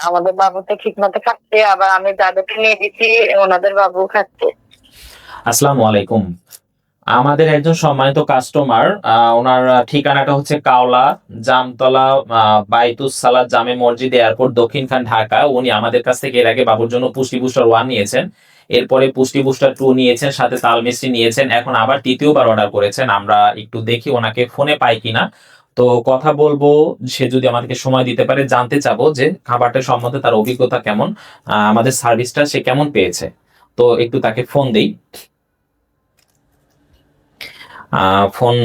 আমাদের বাবু তো ঠিক মতো খাচ্ছে, আবার আমি যাদেরকে নিয়ে দিচ্ছি ওনাদের বাবু খাচ্ছে। আসসালামু আলাইকুম। আমাদের একজন সম্মানিত কাস্টমার, ওনার ঠিকানাটা হচ্ছে কাওলা, জামতলা, বাইতুস সালাত জামে মসজিদ, এয়ারপোর্ট, দক্ষিণখান, ঢাকা। উনি আমাদের কাছ থেকে এর আগে বাবুর জন্য পুষ্টি বুস্টার 1 নিয়েছেন। এরপরে পুষ্টি বুস্টার 2 নিয়েছেন, সাথে তাল মিষ্টি নিয়েছেন। এখন আবার তৃতীয়বার অর্ডার করেছেন। আমরা একটু দেখি ওনাকে ফোনে পাই কিনা। তো কথা বলবো, সে যদি আমাদেরকে সময় দিতে পারে, জানতে চাবো যে খাবারটা সম্বন্ধে তার অভিজ্ঞতা কেমন, আমাদের সার্ভিসটা সে কেমন পেয়েছে। তো একটু তাকে ফোন দেই। ফোন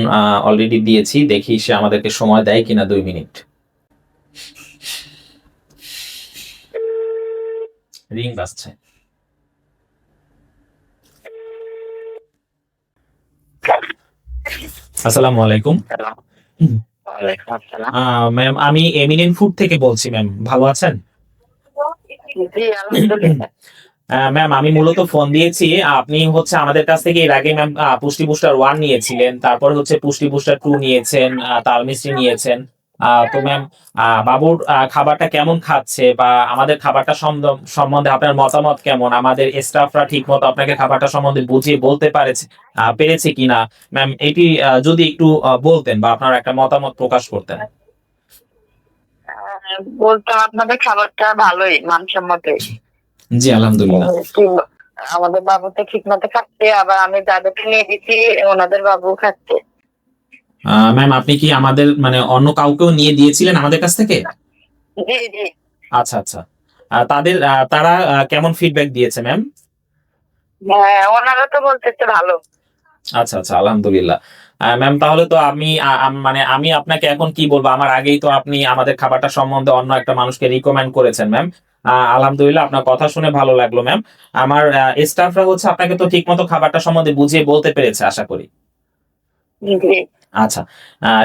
অলরেডি দিয়েছি, দেখি সে আমাদেরকে সময় দেয় কিনা। 2 মিনিট। রিং বাজছে। আসসালামু আলাইকুম। ওয়ালাইকুম আসসালাম। ম্যাম, আমি এমিনেন্ট ফুড থেকে বলছি। ম্যাম, ভালো আছেন? জি আলহামদুলিল্লাহ। ম্যাম, আমি মূলত ফোন দিয়েছি। আপনি হচ্ছে আমাদের কাছ থেকে এর আগে ম্যাম পুষ্টি বুস্টার 1 নিয়েছিলেন, তারপর হচ্ছে পুষ্টি বুস্টার 2 নিয়েছেন, তাল মিষ্টি নিয়েছেন। তো ম্যাম, বাবুর খাবারটা কেমন খাচ্ছে, বা আমাদের খাবারটা সম্বন্ধে আপনার মতামত কেমন? আমাদের স্টাফরা ঠিক মতো আপনাকে খাবারটা সম্বন্ধে বুঝিয়ে বলতে পেরেছে কিনা? ম্যাম, এটি যদি একটু বলতেন বা আপনার একটা মতামত প্রকাশ করতেন। বলতাম আপনাদের খাবারটা ভালোই, মানসম্মতই। জি, আলহামদুলিল্লাহ। আমাদের বাবু তো ঠিক মতো খাচ্ছে, আবার আমি যাদেরকে নিয়ে দিচ্ছি ওনাদের বাবু খাচ্ছে। ম্যাম, আপনি কি আমাদের মানে অন্য কাউকেও নিয়ে দিয়েছিলেন আমাদের কাছ থেকে? জি জি। আচ্ছা, আচ্ছা। তারা কেমন ফিডব্যাক দিয়েছে ম্যাম? হ্যাঁ, ওনারা তো বলতেছে ভালো। আচ্ছা, আচ্ছা, আলহামদুলিল্লাহ। ম্যাম, তাহলে তো আমি মানে আমি আপনাকে এখন কি বলবো? আমার আগেই তো আপনি আমাদের খাবারটা সম্বন্ধে অন্য একটা মানুষকে রিকমেন্ড করেছেন ম্যাম। আলহামদুলিল্লাহ, আপনার কথা শুনে ভালো লাগলো ম্যাম। আমার স্টাফরা হচ্ছে আপনাকে তো ঠিকমতো খাবারটা সম্বন্ধে বুঝিয়ে বলতে পেরেছে আশা করি। জি। আচ্ছা,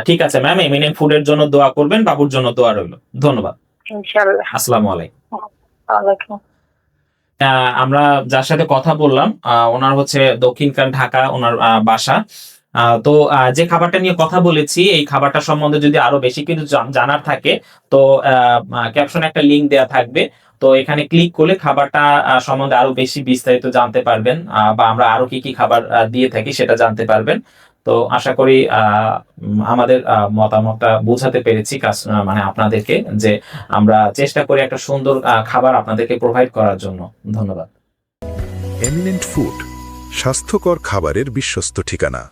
ঠিক আছে ম্যাম। এমিনেন্ট ফুডের জন্য দোয়া করবেন, বাবুর জন্য দোয়া রইল। ধন্যবাদ। ইনশাআল্লাহ। আসসালামু আলাইকুম। ওয়ালাইকুম। আমরা যার সাথে কথা বললাম, ওনার হচ্ছে দক্ষিণখান, ঢাকা ওনার বাসা। তো যে খাবারটা নিয়ে কথা বলেছি, এই খাবারটা সম্বন্ধে যদি আরো বেশি কিছু জানার থাকে, তো ক্যাপশনে একটা লিংক দেয়া থাকবে। তো এখানে ক্লিক করলে খাবারটা সম্বন্ধে আরো বেশি বিস্তারিত জানতে পারবেন, বা আমরা আরো কি কি খাবার দিয়ে থাকি সেটা জানতে পারবেন। তো আশা করি আমাদের মতামতটা বোঝাতে পেরেছি মানে আপনাদেরকে, যে আমরা চেষ্টা করি একটা সুন্দর খাবার আপনাদেরকে প্রোভাইড করার জন্য। ধন্যবাদ। এমিনেন্ট ফুড, স্বাস্থ্যকর খাবারের বিশ্বস্ত ঠিকানা।